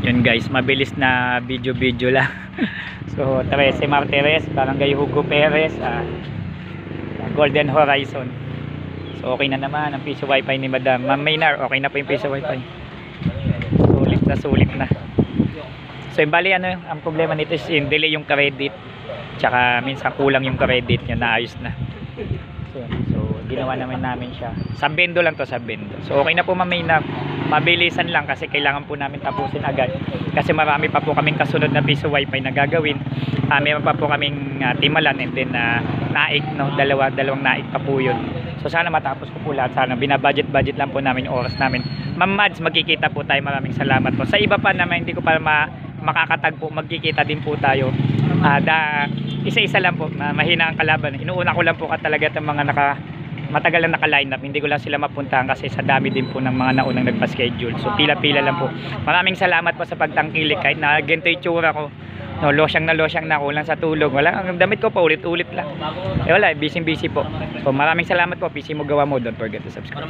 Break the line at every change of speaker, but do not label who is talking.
Yun guys, mabilis na video lang. So 13 Martires, Barangay Hugo Perez, Golden Horizon. So okay na naman ang piso wifi ni Madam Ma'am Maynard. Okay na po yung piso wifi. Sulit na. So yung bali ang problema nito is yung delay yung credit. Tsaka minsan kulang yung credit niya, naayos na. So ginawa namin siya. Sa bendo lang to, sa bendo. So okay na po Ma'am Maynard. Mabilisan lang kasi kailangan po namin tapusin agad. Kasi marami pa po kaming kasunod na piso wifi na gagawin. Meron pa po kaming timalan and then naik, no? Dalawang naik pa po yun. So sana matapos ko po lahat. Sana binabudget lang po namin yung oras namin. Ma'am Mads, magkikita po tayo. Maraming salamat po. Sa iba pa naman, hindi ko pa makakatagpo, magkikita din po tayo. Isa-isa lang po, mahina ang kalaban. Inuuna ko lang po talaga itong mga matagal lang naka-line up. Hindi ko lang sila mapuntahan kasi sa dami din po ng mga naunang nagpa-schedule. So pila-pila lang po. Maraming salamat po sa pagtangkilik kahit na ganito yung tsura ko. No, losyang na kulang sa tulog. Wala, ang damit ko pa ulit-ulit lang. Wala, busy po. So maraming salamat po. PC mo gawa mo. Don't forget to subscribe.